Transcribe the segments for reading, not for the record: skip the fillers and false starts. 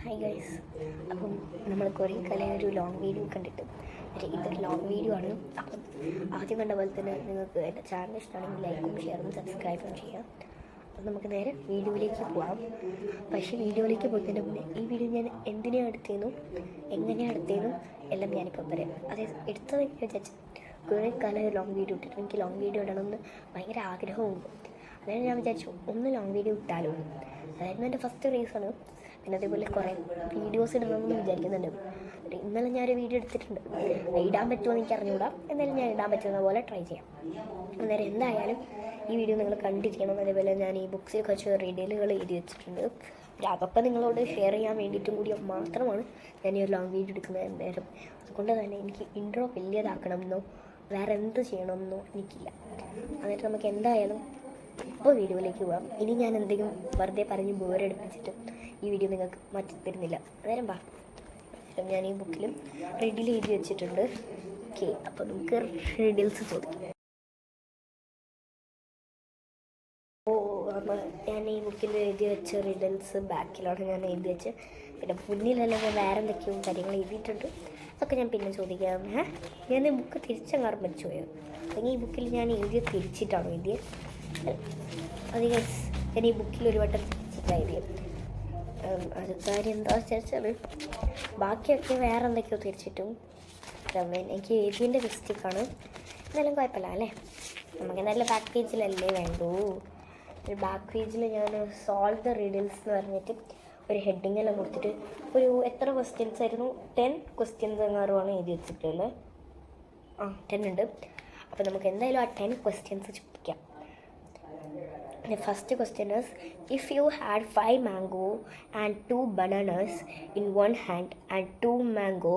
Hi guys. അപ്പം നമ്മൾ കുറേ കാലം ഒരു ലോങ് വീഡിയോ കണ്ടിട്ട് ഇതൊരു ലോങ് വീഡിയോ ആണ്. അപ്പം ആദ്യം കണ്ട പോലെ തന്നെ നിങ്ങൾക്ക് എൻ്റെ ചാനൽ ഇഷ്ടമാണെങ്കിൽ ലൈക്കും ഷെയറും സബ്സ്ക്രൈബും ചെയ്യാം. അപ്പം നമുക്ക് നേരെ വീഡിയോയിലേക്ക് പോകാം. പക്ഷേ വീഡിയോയിലേക്ക് പോകുന്നതിന് മുന്നേ ഈ വീഡിയോ ഞാൻ എന്തിനാണ് എടുത്തതെന്നും എങ്ങനെയാണ് എടുത്തതെന്നും എല്ലാം ഞാനിപ്പോൾ പറയാം. അത് എടുത്തതെന്ന് വിചാരിച്ചു കുറേ കാലം ലോങ് വീഡിയോ ഇട്ടിട്ട് എനിക്ക് ലോങ് വീഡിയോ ഇടണമെന്ന് ഭയങ്കര ആഗ്രഹമുണ്ട്. അതായത് ഞാൻ വിചാരിച്ചു ഒന്ന് ലോങ് വീഡിയോ ഇട്ടാലോ. അതായിരുന്നു എൻ്റെ ഫസ്റ്റ് റീസണ്. പിന്നെ അതേപോലെ കുറേ വീഡിയോസ് ഇടണമെന്ന് വിചാരിക്കുന്നുണ്ട്. ഇന്നലെ ഞാനൊരു വീഡിയോ എടുത്തിട്ടുണ്ട്. ഇടാൻ പറ്റുമോ എന്ന് എനിക്ക് അറിഞ്ഞുകൂടാ. എന്തായാലും ഞാൻ ഇടാൻ പറ്റുന്ന പോലെ ട്രൈ ചെയ്യാം. അന്നേരം എന്തായാലും ഈ വീഡിയോ നിങ്ങൾ കണ്ടിരിക്കണം. അതേപോലെ ഞാൻ ഈ ബുക്സിൽ കുറച്ച് റീഡലുകൾ എഴുതി വെച്ചിട്ടുണ്ട്. അതൊക്കെ നിങ്ങളോട് ഷെയർ ചെയ്യാൻ വേണ്ടിയിട്ടും കൂടി മാത്രമാണ് ഞാൻ ഈ ഒരു ലോങ് വീഡിയോ എടുക്കുന്നത്. നേരം അതുകൊണ്ട് തന്നെ എനിക്ക് ഇൻട്രോ വലിയതാക്കണമെന്നോ വേറെ എന്ത് ചെയ്യണമെന്നോ എനിക്കില്ല. എന്നിട്ട് നമുക്ക് എന്തായാലും ഇപ്പോൾ വീഡിയോയിലേക്ക് പോകാം. ഇനി ഞാൻ എന്തെങ്കിലും വെറുതെ പറഞ്ഞ് ബോറടിപ്പിച്ചിട്ട് ഈ വീഡിയോ നിങ്ങൾക്ക് മാറ്റി തരുന്നില്ല. അന്നേരം ഞാൻ ഈ ബുക്കിലും റീഡിൽ എഴുതി വെച്ചിട്ടുണ്ട്. ഓക്കെ, അപ്പോൾ നമുക്ക് റീഡിൽസ് ചോദിക്കാം. അപ്പോൾ ഞാൻ ഈ ബുക്കിൽ എഴുതി വെച്ച റിഡൽസ് ബാക്കിലാണ് ഞാൻ എഴുതി വെച്ച്. പിന്നെ മുന്നിലല്ലെങ്കിൽ വേറെ എന്തൊക്കെയോ കാര്യങ്ങൾ എഴുതിയിട്ടുണ്ട്. അതൊക്കെ ഞാൻ പിന്നെ ചോദിക്കാം. ഞാൻ ഈ ബുക്ക് തിരിച്ചങ്ങാറ് മരിച്ചു പോയത്. അല്ലെങ്കിൽ ഈ ബുക്കിൽ ഞാൻ എഴുതിയത് തിരിച്ചിട്ടാണ് എഴുതിയത്. അത് ഞാൻ ഈ ബുക്കിൽ ഒരു വട്ടം തിരിച്ചിട്ടാണ് എഴുതിയത്. അത് കാര്യം എന്താ വെച്ചാൽ ബാക്കിയൊക്കെ വേറെ എന്തൊക്കെയോ തിരിച്ചിട്ടും എനിക്ക് എഴുതിയതിൻ്റെ മിസ്റ്റേക്കാണ്. എന്നാലും കുഴപ്പമില്ല അല്ലേ. നമുക്ക് നല്ല ബാക്ക് പേജിലല്ലേ വേണ്ടൂ. ഒരു ബാക്ക് പേജിൽ ഞാൻ സോൾവ് ദ റീഡിൽസ് എന്ന് പറഞ്ഞിട്ട് ഒരു ഹെഡിങ് എല്ലാം കൊടുത്തിട്ട് ഒരു എത്ര ക്വസ്റ്റ്യൻസ് ആയിരുന്നു 10 ക്വസ്റ്റ്യൻസ് എങ്ങാറുമാണ് എഴുതി വെച്ചിട്ടുള്ളത്. 10 ഉണ്ട്. അപ്പോൾ നമുക്ക് എന്തായാലും ആ 10 ക്വസ്റ്റ്യൻസ് ചോദിക്കാം. The first question is, if you had 5 mango and 2 bananas in one hand and 2 mango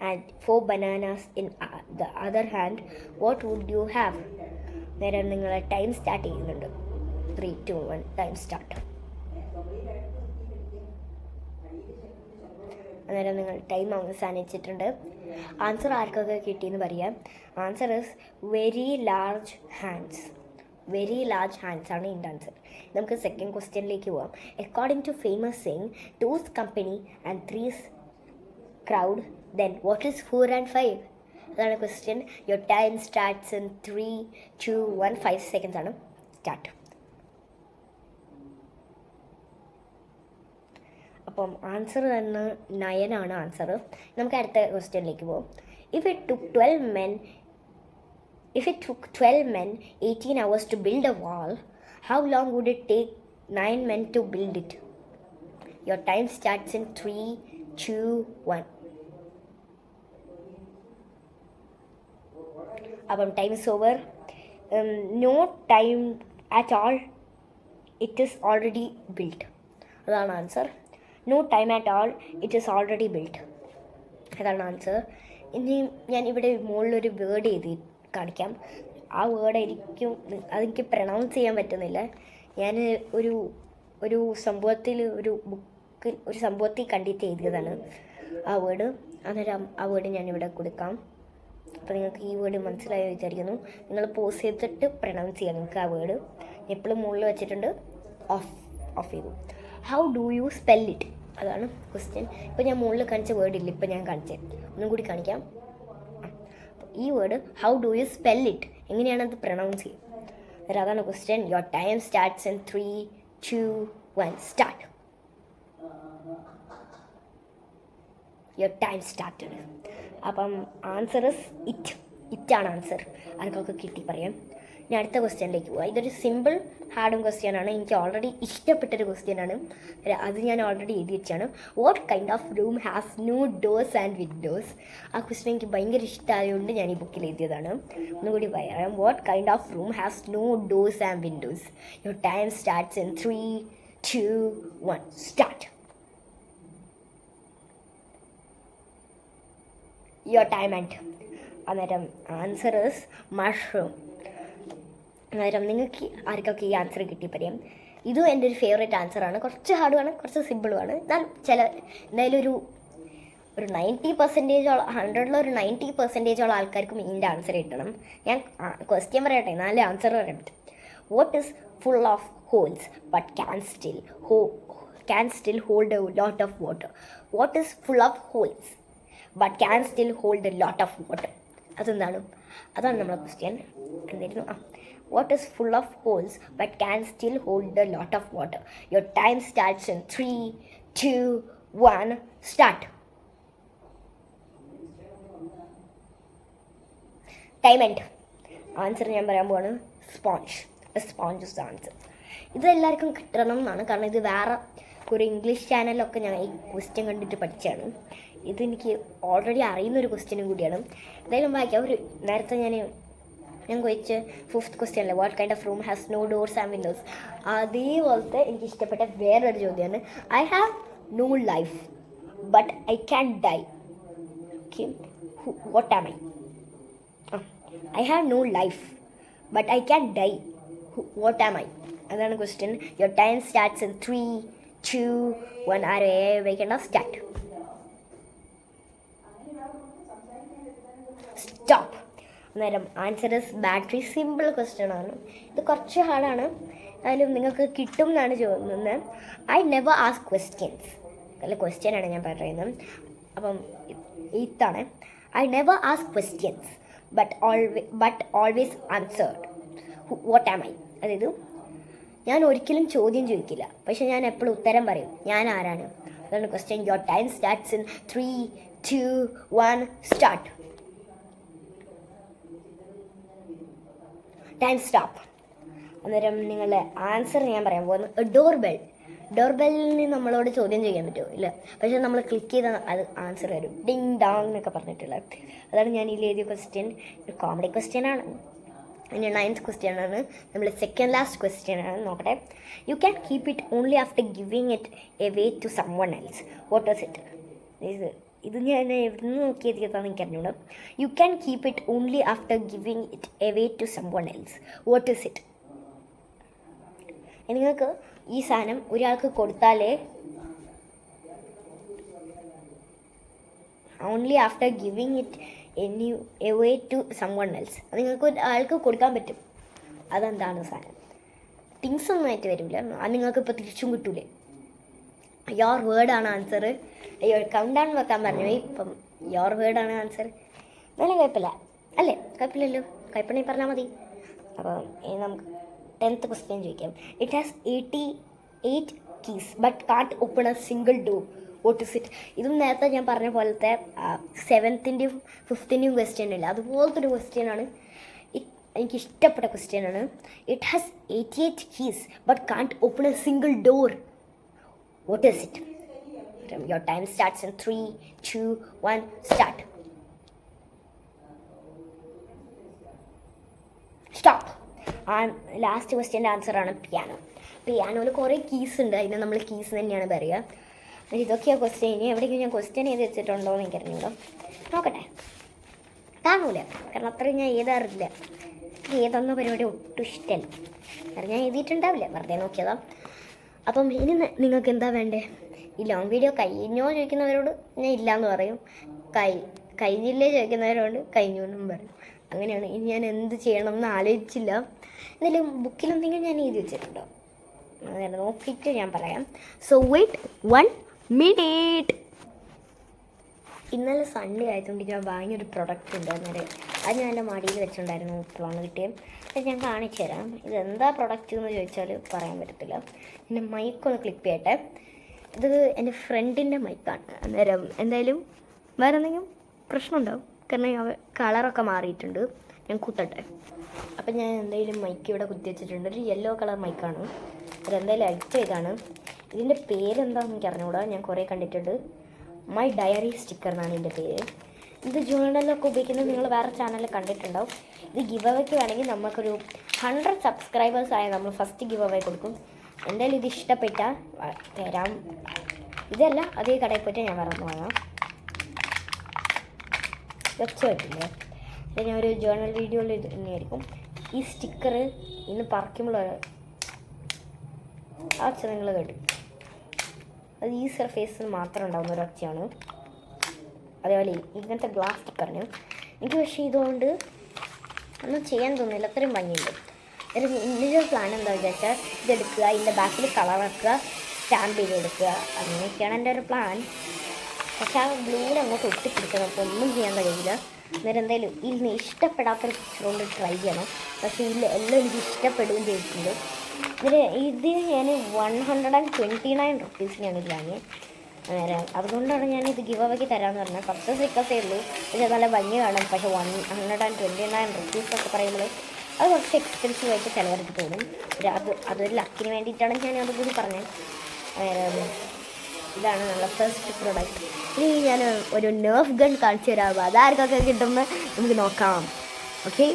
and 4 bananas in the other hand, what would you have? നേരെ നിങ്ങൾ ടൈം സ്റ്റാർട്ട് ചെയ്യുന്നുണ്ട്. 3, 2, 1 ടൈം സ്റ്റാർട്ട്. അന്നേരം നിങ്ങൾ ടൈം അവസാനിച്ചിട്ടുണ്ട്. ആൻസർ ആർക്കൊക്കെ കിട്ടിയെന്ന് പറയാം. Answer is very large hands. Very large hands ആണ് ഇതിൻ്റെ ആൻസർ. നമുക്ക് സെക്കൻഡ് ക്വസ്റ്റ്യനിലേക്ക് പോകാം. According to famous saying 2's company and 3's crowd, then what is 4 and 5? അതാണ് question. Your time starts in 3, 2, 1 5 seconds ആണ്. സ്റ്റാർട്ട്. അപ്പം ആൻസർ തന്നെ 9 ആണ് ആൻസർ. നമുക്ക് അടുത്ത ക്വസ്റ്റ്യനിലേക്ക് പോകാം. If it took 12 men 18 hours to build a wall, how long would it take 9 men to build it? Your time starts in 3, 2, 1. Abam time is over. No time at all. It is already built. That's answer. No time at all. It is already built. That's answer. ഇനി ഞാൻ ഇവിടെ മുകളിലൊരു word എഴുതി കാണിക്കാം. ആ വേർഡായിരിക്കും, അതെനിക്ക് pronounce ചെയ്യാൻ പറ്റുന്നില്ല. ഞാൻ ഒരു സംഭവത്തിൽ കണ്ടിട്ട് എഴുതിയതാണ് ആ വേർഡ്. അന്നേരം ആ വേർഡ് ഞാനിവിടെ കൊടുക്കാം. അപ്പോൾ നിങ്ങൾക്ക് ഈ വേർഡ് മനസ്സിലായോ വിചാരിക്കുന്നു. നിങ്ങൾ പോസ് ചെയ്തിട്ട് പ്രൊനൗൺസ് ചെയ്യാം നിങ്ങൾക്ക് ആ വേർഡ്. എപ്പോഴും മുകളിൽ വെച്ചിട്ടുണ്ട്, ഓഫ് ചെയ്തു. How do you spell it? അതാണ് ക്വസ്റ്റ്യൻ. ഇപ്പോൾ ഞാൻ മുകളിൽ കാണിച്ച വേർഡില്ല, ഇപ്പോൾ ഞാൻ കാണിച്ചത് ഒന്നും കൂടി കാണിക്കാം. ഈ word how do you spell it, എങ്ങനെയാണത് പ്രൊനൗൺസ് ചെയ്യുക? അതാണ് question. Your time starts in 3, 2, 1 start. Your time started. അപ്പം ആൻസർ ഇസ് ഇറ്റാണ് ആൻസർ. ആർക്കൊക്കെ കിട്ടി പറയാം. ഇനി അടുത്ത ക്വസ്റ്റ്യനിലേക്ക് പോകാം. ഇതൊരു സിമ്പിൾ ഹാർഡും ക്വസ്റ്റ്യനാണ്. എനിക്ക് ഓൾറെഡി ഇഷ്ടപ്പെട്ടൊരു ക്വസ്റ്റ്യനാണ്. അത് ഞാൻ ഓൾറെഡി എഴുതി വെച്ചാണ്. What kind of room has no doors and windows? ആ ക്വസ്റ്റ്യൻ എനിക്ക് ഭയങ്കര ഇഷ്ടമായതുകൊണ്ട് ഞാൻ ഈ ബുക്കിൽ എഴുതിയതാണ്. ഒന്നുകൂടി പറയാം. What kind of room has no doors and windows? Your time starts in 3, 2, 1 start. Your time and. അന്നേരം ആൻസർ ഇസ് മഷ്റൂം. അന്നേരം നിങ്ങൾക്ക് ആർക്കൊക്കെ ഈ ആൻസർ കിട്ടി പറയാം. ഇതും എൻ്റെ ഒരു ഫേവറേറ്റ് ആൻസറാണ്. കുറച്ച് ഹാർഡുമാണ്, കുറച്ച് സിമ്പിളുമാണ്. എന്നാൽ എന്തായാലും ഒരു 90% 100-ൽ 90% ആൾക്കാർക്കും ഇതിൻ്റെ ആൻസർ കിട്ടണം. ഞാൻ ക്വസ്റ്റ്യൻ പറയട്ടെ, നല്ല ആൻസർ പറയാൻ പറ്റും. What is full of holes but can still can still hold a lot of water? What is full of holes but can still hold a lot of water? അതെന്താണ് നമ്മുടെ question. എന്തായിരുന്നു? What is full of holes but can still hold a lot of water? Your time starts in 3, 2, 1, start. Time end. Answer ഞാൻ പറയാൻ പോവാണ് sponge. Sponge is the answer. ഇതെല്ലാവർക്കും കിട്ടണം എന്നാണ്, കാരണം ഇത് വേറെ ഒരു ഇംഗ്ലീഷ് ചാനലിലൊക്കെ ഞാൻ ഈ ക്വസ്റ്റ്യൻ കണ്ടിട്ട് പഠിച്ചതാണ്. ഇതെനിക്ക് ഓൾറെഡി അറിയുന്നൊരു ക്വസ്റ്റ്യനും കൂടിയാണ്. എന്തായാലും വായിക്കാം. ഒരു നേരത്തെ ഞാൻ ചോദിച്ച 5th question what kind of room has no doors and windows, അതേപോലത്തെ എനിക്ക് ഇഷ്ടപ്പെട്ട വേറൊരു ചോദ്യമാണ് I have no life but I can die. Okay, what am I? I have no life but I can die. What am I? അതാണ് question. Your time starts in 3, 2, 1. ആരോ വയ്ക്കേണ്ട, start. Stop. അന്നേരം answer is battery. Simple question ആണ്. ഇത് കുറച്ച് ഹാർഡാണ്, എന്നാലും നിങ്ങൾക്ക് കിട്ടും എന്നാണ് ചോദിക്കുന്നത്. I never ask questions. അല്ല, ക്വസ്റ്റ്യനാണ് ഞാൻ പറയുന്നത്. അപ്പം ഇതാണ് I never ask questions but always answered. What am I? അതായത് ഞാൻ ഒരിക്കലും ചോദ്യം ചോദിക്കില്ല, പക്ഷെ ഞാൻ എപ്പോഴും ഉത്തരം പറയും. ഞാൻ ആരാണ്? അതാണ് question. Your time starts in 3, 2, 1, start. Time stop. അന്നേരം നിങ്ങളുടെ ആൻസർ ഞാൻ പറയാൻ പോകുന്നത് ഡോർബെൽ. ഡോർബെല്ലിന് നമ്മളോട് ചോദ്യം ചെയ്യാൻ പറ്റുമോ? ഇല്ല, പക്ഷേ നമ്മൾ ക്ലിക്ക് ചെയ്താൽ അത് ആൻസർ വരും. ഡിങ് ഡോങ് എന്നൊക്കെ പറഞ്ഞിട്ടുള്ളത്. അതാണ് ഞാൻ ഇതിൽ എഴുതിയ ക്വസ്റ്റ്യൻ. ഒരു കോമഡി ക്വസ്റ്റ്യൻ ആണ്. ഇനി 9th ക്വസ്റ്റ്യൻ ആണ്, നമ്മൾ സെക്കൻഡ് ലാസ്റ്റ് ക്വസ്റ്റ്യൻ ആണ്. നോക്കട്ടെ. You can keep it only after giving it away to someone else. What is it? ഇത് ഞാൻ എവിടെ നിന്ന് നോക്കിയതാണെന്ന് എനിക്ക് അറിഞ്ഞൂടാ. You can keep it only after giving it away to someone else. What is it? നിങ്ങൾക്ക് ഈ സാധനം ഒരാൾക്ക് കൊടുത്താലേ only after giving it away to someone else. അത് നിങ്ങൾക്ക് ഒരാൾക്ക് കൊടുക്കാൻ പറ്റും. അതെന്താണ് സാധനം? തിങ്സ് ഒന്നും ആയിട്ട് വരില്ല. അത് നിങ്ങൾക്ക് ഇപ്പോൾ തിരിച്ചും കിട്ടൂലേ. യോർ വേർഡാണ് ആൻസർ. കൗണ്ട് ഡൗൺ വെക്കാൻ പറഞ്ഞു. ഇപ്പം യോർ വേർഡാണ് ആൻസർ. നല്ല കുഴപ്പമില്ല അല്ലേ? കുഴപ്പമില്ലല്ലോ. കുഴപ്പമുണ്ടെങ്കിൽ പറഞ്ഞാൽ മതി. അപ്പം നമുക്ക് 10th ക്വസ്റ്റ്യൻ ചോദിക്കാം. It has 88 keys but can't open a single door. What is it? ഇതും നേരത്തെ ഞാൻ പറഞ്ഞ പോലത്തെ 7th-ൻ്റെയും 5th-ൻ്റെയും ക്വസ്റ്റ്യൻ ഇല്ല, അതുപോലത്തെ ഒരു ക്വസ്റ്റ്യനാണ്. എനിക്ക് ഇഷ്ടപ്പെട്ട ക്വസ്റ്റ്യനാണ്. It has 88 keys but can't open a single door. What is it? Your time starts in 3, 2, 1, start. Stop. Last ക്വസ്റ്റ്യൻ്റെ ആൻസറാണ് പിയാനോ. പിയാനോയിൽ കുറേ കീസ് ഉണ്ട്, അതിനെ നമ്മൾ കീസ് തന്നെയാണ് പറയുക. ഇതൊക്കെയാണ് ക്വസ്റ്റ്യൻ. ഇനി എവിടെയെങ്കിലും ഞാൻ ക്വസ്റ്റ്യൻ ചെയ്ത് വെച്ചിട്ടുണ്ടോ എന്ന് എനിക്ക് അറിഞ്ഞൂടോ. നോക്കട്ടെ. കാണൂല, കാരണം അത്രയും ഞാൻ എഴുതാറില്ല. ഏതൊന്ന പരിപാടി ഒട്ടും ഇഷ്ടമല്ല, കാരണം ഞാൻ എഴുതിയിട്ടുണ്ടാവില്ല, വെറുതെ നോക്കിയതാ. അപ്പം ഇനി നിങ്ങൾക്ക് എന്താ വേണ്ടേ? ഈ ലോങ് വീഡിയോ കഴിഞ്ഞോ ചോദിക്കുന്നവരോട് ഞാൻ ഇല്ലയെന്ന് പറയും, കഴിഞ്ഞില്ലേ ചോദിക്കുന്നവരോട് കഴിഞ്ഞു എന്നും പറയും. അങ്ങനെയാണ്. ഇനി ഞാൻ എന്ത് ചെയ്യണം എന്ന് ആലോചിച്ചില്ല. എന്നാലും ബുക്കിലെന്തെങ്കിലും ഞാൻ എഴുതി വെച്ചിട്ടുണ്ടോ അങ്ങനെ നോക്കിയിട്ട് ഞാൻ പറയാം. So wait 1 minute. ഇന്നലെ സൺഡേ ആയതുകൊണ്ട് ഞാൻ വാങ്ങിയൊരു പ്രൊഡക്റ്റ് ഉണ്ട്. അന്നേരം അത് ഞാൻ എൻ്റെ മടിയിൽ വെച്ചിട്ടുണ്ടായിരുന്നു. ഇപ്പോഴാണ് കിട്ടിയത്. അത് ഞാൻ കാണിച്ചു തരാം. ഇതെന്താ പ്രൊഡക്റ്റ് എന്ന് ചോദിച്ചാൽ പറയാൻ പറ്റത്തില്ല. എൻ്റെ മൈക്കൊന്ന് ക്ലിക്ക് ചെയ്യട്ടെ. ഇത് എൻ്റെ ഫ്രണ്ടിൻ്റെ മൈക്കാണ്. അന്നേരം എന്തായാലും വേറെ എന്തെങ്കിലും പ്രശ്നമുണ്ടാവും, കാരണം കളറൊക്കെ മാറിയിട്ടുണ്ട്. ഞാൻ കുത്തട്ടെ. അപ്പം ഞാൻ എന്തായാലും മൈക്ക് ഇവിടെ കുത്തി വെച്ചിട്ടുണ്ട്. ഒരു യെല്ലോ കളർ മൈക്കാണ്. അതെന്തായാലും അഡിക്റ്റ് ചെയ്താണ്. ഇതിൻ്റെ പേരെന്താണെന്ന് എനിക്ക് അറിഞ്ഞുകൂടാ, ഞാൻ കുറേ കണ്ടിട്ടുണ്ട്. മൈ ഡയറി സ്റ്റിക്കർ എന്നാണ് ഇതിൻ്റെ പേര്. ഇത് ജേണലൊക്കെ ഉപയോഗിക്കുന്നത് നിങ്ങൾ വേറെ ചാനലിൽ കണ്ടിട്ടുണ്ടാവും. ഇത് ഗിവ് അവയ്ക്ക് വേണമെങ്കിൽ നമുക്കൊരു 100 സബ്സ്ക്രൈബേഴ്സ് ആയാൽ നമ്മൾ ഫസ്റ്റ് ഗിവ് അവേ കൊടുക്കും. എന്തായാലും ഇത് ഇഷ്ടപ്പെട്ടാൽ തരാം. ഇതല്ല, അതേ കടയിൽ പോയിട്ട് ഞാൻ വേറെ ഒന്ന് വാങ്ങാം. വെച്ചിട്ടില്ലേ? ഞാൻ ഒരു ജേണൽ വീഡിയോയിൽ ഇത് തന്നെയായിരിക്കും. ഈ സ്റ്റിക്കർ ഇന്ന് പറിക്കുമ്പോൾ ആ ഒച്ച നിങ്ങൾ കേട്ടു. അത് ഈ സർഫേസിൽ മാത്രം ഉണ്ടാകുന്ന ഒരു ഒച്ചയാണ്. അതേപോലെ ഇങ്ങനത്തെ ഗ്ലാസ് സ്റ്റിക്കറിന് എനിക്ക് പക്ഷേ ഇതുകൊണ്ട് ഒന്നും ചെയ്യാൻ തോന്നില്ല, അത്രയും ഭംഗിയുണ്ട്. ഒരു ഇൻഡിവിജ്വൽ പ്ലാൻ എന്താ വിചാരിച്ചാൽ ഇതെടുക്കുക, ഇതിൻ്റെ ബാക്കിൽ കളറാക്കുക, സ്റ്റാമ്പ് ചെയ്തെടുക്കുക. അങ്ങനെയൊക്കെയാണ് എൻ്റെ ഒരു പ്ലാൻ. പക്ഷെ ആ ഗ്ലൂവിൽ അങ്ങോട്ട് ഒട്ടിപ്പിടിക്കണം, അപ്പോൾ ഒന്നും ചെയ്യാൻ കഴിയില്ല. അന്നേരം എന്തായാലും ഇതിന് ഇഷ്ടപ്പെടാത്തൊരു പിക്ചർ കൊണ്ട് ട്രൈ ചെയ്യണം. പക്ഷേ ഇതിൽ എല്ലാം എനിക്ക് ഇഷ്ടപ്പെടുകയും ചെയ്തിട്ടുണ്ട്. ഇത് ഞാൻ 129 റുപ്പീസിനാണ് ഇത് വാങ്ങിയത്. അന്നേരം അതുകൊണ്ടാണ് ഞാനിത് ഗിവ് അവയ്ക്ക് തരാമെന്ന് പറഞ്ഞത്. കുറച്ച് സ്റ്റിക്കേഴ്സേ ഉള്ളൂ, പക്ഷേ നല്ല ഭംഗി വേണം. പക്ഷേ 129 റുപ്പീസ് ഒക്കെ പറയുമ്പോൾ അത് കുറച്ച് എക്സ്പെൻസീവ് ആയിട്ട് ചിലവർക്ക് തോന്നും. അതൊരു ലക്കിന് വേണ്ടിയിട്ടാണ് ഞാൻ അതുകൂടി പറഞ്ഞത്. ഇതാണ് നമ്മുടെ ഫസ്റ്റ് പ്രൊഡക്റ്റ്. ഇനി ഞാൻ ഒരു നെർഫ് ഗൺ കാണിച്ചു തരാം. അതാർക്കൊക്കെ കിട്ടുമെന്ന് നമുക്ക് നോക്കാം. ഓക്കെ,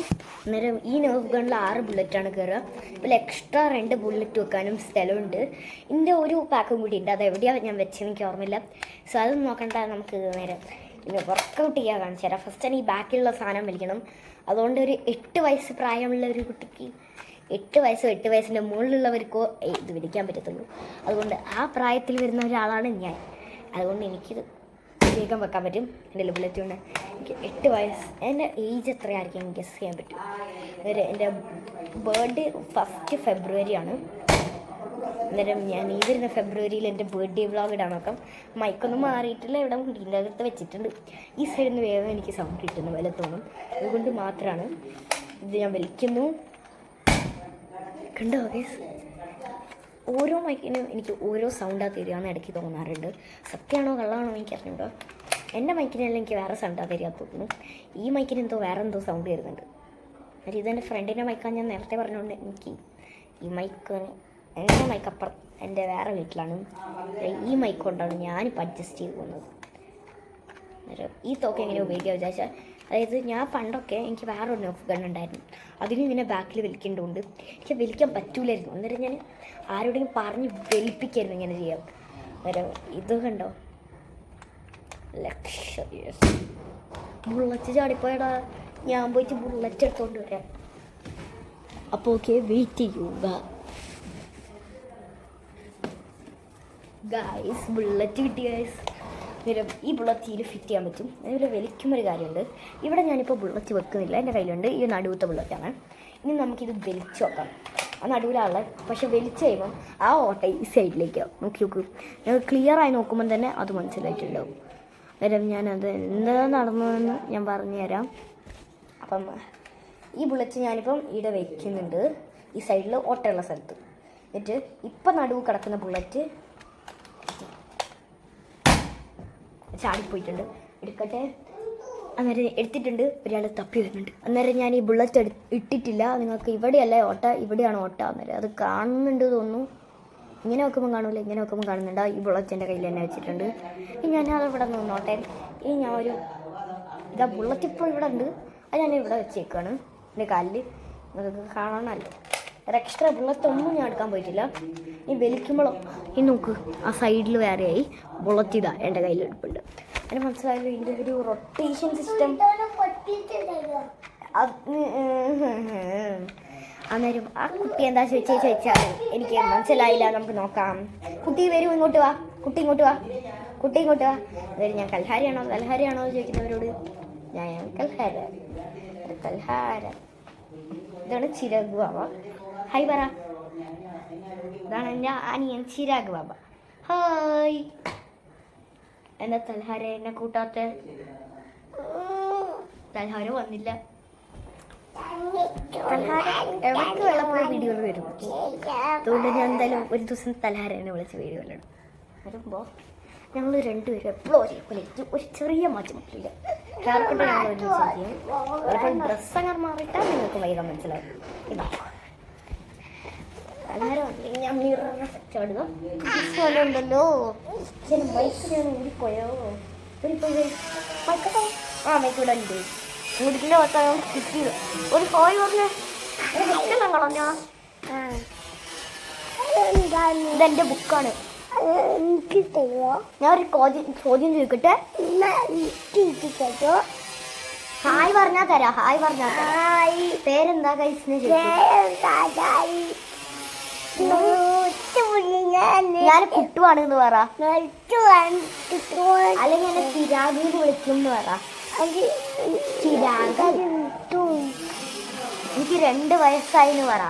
അന്നേരം ഈ നെർഫ് ഗണ്ണിൽ 6 ബുള്ളറ്റാണ് കയറുക. ഇപ്പോൾ എക്സ്ട്രാ 2 ബുള്ളറ്റ് വെക്കാനും സ്ഥലമുണ്ട്. ഇതിൻ്റെ ഒരു പാക്കും കൂടി ഉണ്ട്, അത് എവിടെയാണ് ഞാൻ വെച്ചത് എനിക്ക് ഓർമ്മയില്ല. സോ അതൊന്നും നോക്കണ്ട, നമുക്ക് നേരെ ഇനി വർക്കൗട്ട് ചെയ്യാൻ കാണിച്ചു തരാം. ഫസ്റ്റ് തന്നെ ഈ ബാക്കിലുള്ള സാധനം വലിക്കണം. അതുകൊണ്ട് ഒരു 8 വയസ്സ് പ്രായമുള്ള ഒരു കുട്ടിക്ക് 8 വയസ്സിൻ്റെ മുകളിലുള്ളവർക്കോ ഇത് വലിക്കാൻ പറ്റത്തുള്ളൂ. അതുകൊണ്ട് ആ പ്രായത്തിൽ വരുന്ന ഒരാളാണ് ഞാൻ. അതുകൊണ്ട് എനിക്കിത് വേഗം വെക്കാൻ പറ്റും. എൻ്റെ ബുള്ളറ്റ് കൊണ്ട് എനിക്ക് 8 വയസ്സ്. എൻ്റെ ഏജ് എത്രയായിരിക്കും എനിക്ക് ഗസ് ചെയ്യാൻ പറ്റും. എൻ്റെ ബർത്ത്ഡേ 1 ഫെബ്രുവരിയാണ്. അന്നേരം ഞാൻ ഈ വരുന്ന ഫെബ്രുവരിയിൽ എൻ്റെ ബർത്ത്ഡേ വ്ളോഗ് ഇടാൻ നോക്കാം. മൈക്കൊന്നും മാറിയിട്ടില്ല, ഇവിടെ മുടിൻ്റെ അകത്ത് വെച്ചിട്ടുണ്ട്. ഈ സൈഡിൽ നിന്ന് വേഗം എനിക്ക് സൗണ്ട് കിട്ടുന്ന പോലെ തോന്നും. അതുകൊണ്ട് മാത്രമാണ് ഇത് ഞാൻ വലിക്കുന്നു. കണ്ടോ ഗൈസ്, ഓരോ മൈക്കിനും എനിക്ക് ഓരോ സൗണ്ടാണ് തരികയെന്ന് ഇടയ്ക്ക് തോന്നാറുണ്ട്. സത്യമാണോ കള്ളമാണോ എനിക്ക് അറിഞ്ഞൂടോ. എൻ്റെ മൈക്കിനെല്ലാം എനിക്ക് വേറെ സൗണ്ടാണ് തരിക തോന്നുന്നു. ഈ മൈക്കിന് വേറെ എന്തോ സൗണ്ട് വരുന്നുണ്ട്. അത് ഇതെൻ്റെ ഫ്രണ്ടിൻ്റെ മൈക്കാണ്, ഞാൻ നേരത്തെ പറഞ്ഞുകൊണ്ട് എനിക്ക് ഈ മൈക്ക് എൻ്റെ മൈക്ക് അപ്പുറം എൻ്റെ വേറെ വീട്ടിലാണ്. ഈ മൈക്ക് കൊണ്ടാണ് ഞാനിപ്പോൾ അഡ്ജസ്റ്റ് ചെയ്ത് പോകുന്നത്. ഈ തോക്ക് എങ്ങനെ ഉപയോഗിക്കുക വിചാരിച്ചാൽ, അതായത് ഞാൻ പണ്ടൊക്കെ എനിക്ക് വേറൊരു നെർഫ് ഗൺ ഉണ്ടായിരുന്നു. അതിനും ഇങ്ങനെ ബാക്കിൽ വലിക്കേണ്ടതുകൊണ്ട് എനിക്ക് വലിക്കാൻ പറ്റൂലായിരുന്നു. അന്നേരം ഞാൻ ആരോടെങ്കിലും പറഞ്ഞ് വലിപ്പിക്കായിരുന്നു ഇങ്ങനെ ചെയ്യാം. അന്നേരം ഇത് കണ്ടോ, ബുള്ളറ്റ് ചാടിപ്പോയടാ. ഞാൻ പോയിട്ട് ബുള്ളറ്റ് എടുത്തോണ്ട് വരാം. അപ്പോൾ ഓക്കെ, വെയിറ്റ് ചെയ്യുക ഗായ്സ്. ബുള്ളറ്റ് കിട്ടി ഗായ്സ്. അന്നേരം ഈ ബുള്ളറ്റ് ഇതിൽ ഫിറ്റ് ചെയ്യാൻ പറ്റും. അതുപോലെ വലിക്കുമ്പോൾ കാര്യമുണ്ട്. ഇവിടെ ഞാനിപ്പോൾ ബുള്ളറ്റ് വെക്കുന്നില്ല, എൻ്റെ കയ്യിലുണ്ട്. ഈ നടുവത്തെ ബുള്ളറ്റാണ്. ഇനി നമുക്കിത് വലിച്ചു നോക്കാം. ആ നടുവിലുള്ള പക്ഷെ വലിച്ചു കഴിയുമ്പം ആ ഓട്ട ഈ സൈഡിലേക്ക് നോക്കി നോക്കും. ഞങ്ങൾ ക്ലിയറായി നോക്കുമ്പം തന്നെ അത് മനസ്സിലായിട്ടുണ്ടാവും. അന്നേരം ഞാനത് എന്താ നടന്നതെന്ന് ഞാൻ പറഞ്ഞു തരാം. അപ്പം ഈ ബുള്ളറ്റ് ഞാനിപ്പം ഇവിടെ വയ്ക്കുന്നുണ്ട്, ഈ സൈഡിൽ ഓട്ടയുള്ള സ്ഥലത്ത്. എന്നിട്ട് ഇപ്പം നടുവ് കിടക്കുന്ന ബുള്ളറ്റ് ചാടിപ്പോയിട്ടുണ്ട്. എടുക്കട്ടെ. അന്നേരം എടുത്തിട്ടുണ്ട്. ഒരാൾ തപ്പി വരുന്നുണ്ട്. അന്നേരം ഞാൻ ഈ ബുള്ളറ്റ് ഇട്ടിട്ടില്ല. നിങ്ങൾക്ക് ഇവിടെയല്ല ഓട്ട, ഇവിടെയാണ് ഓട്ട. അന്നേരം അത് കാണുന്നുണ്ട് തോന്നുന്നു. ഇങ്ങനെ വെക്കുമ്പോൾ കാണൂല, ഇങ്ങനെ വെക്കുമ്പോൾ കാണുന്നുണ്ട്. ഈ ബുള്ളറ്റ് എൻ്റെ കയ്യിൽ തന്നെ വെച്ചിട്ടുണ്ട്. ഇനി ഞാൻ ഇവിടെ നിന്നോട്ടെ. ഇനി ഞാൻ ഇതാ ബുള്ളറ്റ് ഇപ്പോൾ ഇവിടെ ഉണ്ട്, അത് ഞാൻ ഇവിടെ വെച്ചേക്കാണ് എൻ്റെ കാലിൽ. നിങ്ങൾക്ക് കാണണമല്ലോ. ഒരു എക്സ്ട്രാ ബുള്ളറ്റ് ഒന്നും ഞാൻ എടുക്കാൻ പോയിട്ടില്ല. ഈ വലിക്കുമ്പോഴോ ഈ നോക്ക്, ആ സൈഡിൽ വേറെയായി ബുള്ളറ്റ് ഇതാ എൻ്റെ കയ്യിൽ എടുപ്പുണ്ട്. അതിന് മനസ്സിലായല്ലോ ഇതിൻ്റെ ഒരു റൊട്ടേഷൻ സിസ്റ്റം. അന്നേരം ആ കുട്ടി എന്താ ചോദിച്ചാൽ എനിക്ക് മനസ്സിലായില്ല. നമുക്ക് നോക്കാം. കുട്ടി വരും, ഇങ്ങോട്ട് വാ. കുട്ടി ഇങ്ങോട്ട് വാ. അന്നേരം ഞാൻ കൽഹാരിയാണോ ചോദിക്കുന്നവരോട് ഞാൻ കൽഹാര. ഇതാണ് ചിരാഗ് ബാബ. ഹായ് പറ. ഇതാണ് എൻ്റെ അനിയൻ ചിരാഗ് ബാബ. ഹായ്. എൻ്റെ തൽഹാര എന്നെ കൂട്ടാത്ത. തൽഹാര വന്നില്ല. തൽഹാര എവിടേക്ക് വെള്ളപ്പോഴും വീഡിയോകൾ വരും. അതുകൊണ്ട് ഞാൻ എന്തായാലും ഒരു ദിവസം തൽഹാരനെ വിളിച്ച് വീഡിയോയിലിടും. വരുമ്പോൾ ഞങ്ങൾ രണ്ടുപേരും എപ്പോഴും ഒരേപോലെ ഒരു ചെറിയ മാറ്റം പറ്റില്ല. ഹെയർക്കട്ട് ഞങ്ങൾ ഒരു ദിവസം ചെയ്യും. ചിലപ്പോൾ ഡ്രസ്സ് അങ്ങനെ മാറിയിട്ടാൽ നിങ്ങൾക്ക് വേഗം മനസ്സിലാവും. ഇതാ അന്നേരം ഞാൻ ചാടുക. ഉണ്ടല്ലോ ചില ബൈക്ക് ഞാൻ ഊരിപ്പോയോ. മൈക്കട്ടോ. ആ മൈക്കിവിടെ ഉണ്ട്. വീടിൻ്റെ പത്താം കിട്ടിയത് ഒരു കോഴി പറഞ്ഞ കളഞ്ഞാ. ഇതെൻ്റെ ബുക്കാണ്. ഞാൻ ഒരു ചോദ്യം ചോദിക്കട്ടെ. ഹായ് പറഞ്ഞാ തരാം. ഹായ് പേരെന്താ കൈസിന്? ഞാൻ കുട്ടുവാണെന്ന് പറ. അല്ലെങ്കിൽ എന്നെ ചിരാഗ് വിളിക്കും എന്ന് പറ. ചിരാഗ്. എനിക്ക് 2 വയസ്സായിന്ന് പറ.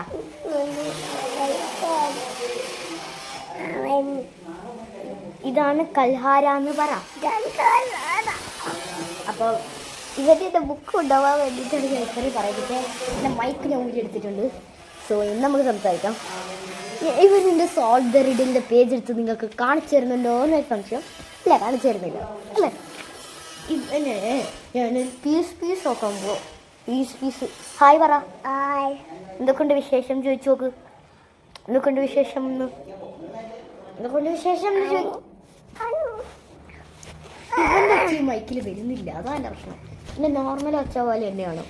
ഇതാണ് കൽഹാര എന്ന് പറ. അപ്പോൾ ഇവരുടെ ബുക്ക് ഉണ്ടാവാൻ വേണ്ടിയിട്ടാണ് ഞാൻ ഇത്രയും പറയുന്നത്. എൻ്റെ മൈക്ക് ഞാൻ ഊരി എടുത്തിട്ടുണ്ട്. സോ ഇന്ന് നമുക്ക് സംസാരിക്കാം. ഇവരിൻ്റെ സോൾവ് ദ റിഡിലിൻ്റെ പേജ് എടുത്ത് നിങ്ങൾക്ക് കാണിച്ചു തരുന്നുണ്ടോ എന്നൊരു സംശയം. ഇല്ല, കാണിച്ചു തരുന്നില്ല അല്ലേ. ഇവനെ ഞാൻ പീസ് നോക്കുമ്പോൾ പീസ് ഹായ് പറ. ഹായ്, എന്തൊക്കെയുണ്ട് വിശേഷം ചോദിച്ചു നോക്ക്. എന്തൊക്കെയുണ്ട് വിശേഷം എന്ന് ഇവൻ്റെ ഈ മൈക്കിൽ വരുന്നില്ല, അതാണ് എൻ്റെ പ്രശ്നം. പിന്നെ നോർമൽ വെച്ച പോലെ തന്നെയാണോ?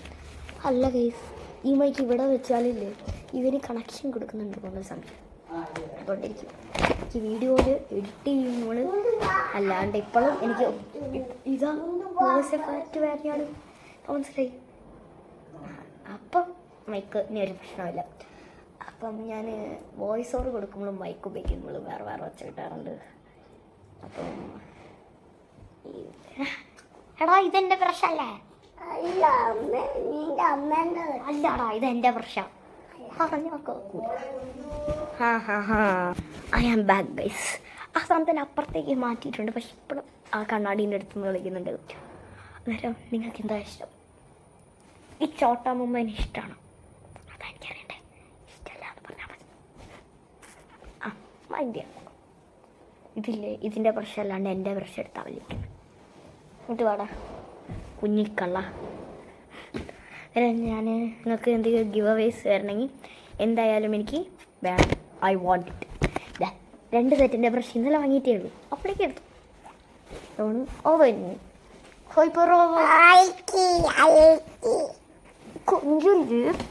അല്ല ഗൈസ്, ഈ മൈക്ക് ഇവിടെ വെച്ചാലില്ലേ ഇവന് കണക്ഷൻ കൊടുക്കുന്നുണ്ട് എന്നൊരു സംശയം. അതുകൊണ്ടിരിക്കും എനിക്ക് വീഡിയോയിൽ എഡിറ്റ് ചെയ്യുമ്പോൾ അല്ലാണ്ട് ഇപ്പോഴും എനിക്ക് ഇതാ വോയിസ് എഫക്റ്റ് വേറെയാണ്, മനസ്സിലായി. അപ്പം മൈക്ക് ഇനി ഒരു പ്രശ്നമില്ല. അപ്പം ഞാൻ വോയിസ് ഓവർ കൊടുക്കുമ്പോഴും മൈക്ക് ഉപയോഗിക്കുമ്പോഴും വേറെ വെച്ച് കിട്ടാറുണ്ട്. അപ്പം എടാ ഇതെൻ്റെ പ്രശ്നമല്ലേ? അല്ലടാ ഇതെൻ്റെ പ്രശ്നം. I am back guys. ആ സാധനത്തിന് അപ്പുറത്തേക്ക് മാറ്റിയിട്ടുണ്ട്. പക്ഷെ ഇപ്പോഴും ആ കണ്ണാടീൻ്റെ അടുത്ത് നിന്ന് കളിക്കുന്നുണ്ട്. അന്നേരം നിങ്ങൾക്ക് എന്താ ഇഷ്ടം? ഈ ചോട്ടാ മുമ്പ് എനിക്ക് ഇഷ്ടമാണ്. അതെനിക്കറിയണ്ടേ. ഇഷ്ടമല്ല എന്ന് പറഞ്ഞാൽ മതി. ആ മൈൻഡ് ഇതില്ലേ, ഇതിൻ്റെ പ്രശ്നം അല്ലാണ്ട് എൻ്റെ പ്രശ്നം എടുത്താൽ വലിക്കുന്നത്. എന്നിട്ട് വേടാ കുഞ്ഞിക്കള്ള. ഞാൻ നിങ്ങൾക്ക് എന്തെങ്കിലും ഗിവ് അവേസ് വരണമെങ്കിൽ എന്തായാലും എനിക്ക് വേണം. I want it. 2 സെറ്റിൻ്റെ ബ്രഷ് ഇന്നലെ വാങ്ങിയിട്ടേ ഉള്ളൂ. അപ്പോഴേക്ക് എടുത്തു ഓവൻ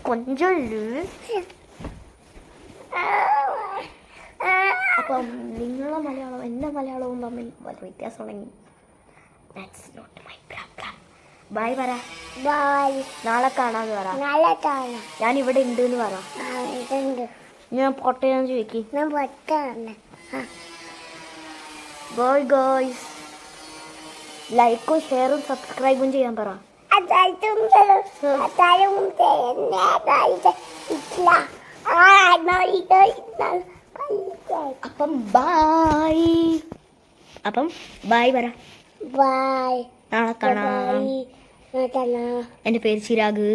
കൊഞ്ചല്. അപ്പം നിങ്ങളെ മലയാളവും എൻ്റെ മലയാളവും തമ്മിൽ വളരെ വ്യത്യാസമുണ്ടെങ്കിൽ that's not my problem. Bye പറ. ബൈ. നാളെ കാണാന്ന് പറ. നാളെ കാണാം. ഞാൻ ഇവിടെ ഉണ്ട് എന്ന് പറ. ഞാൻ പൊട്ടയാന്ന് ചോദിക്കും. ഞാൻ പൊട്ടാണ്. ബൈ ഗോയ്സ്. ലൈക്കും ഷെയറും സബ്സ്ക്രൈബും ചെയ്യാൻ പറ. അപ്പം ബൈ. അപ്പം ബൈ പറ. ബൈ. നാളെ കാണാം. എൻ്റെ പേര് ചിരാഗ്.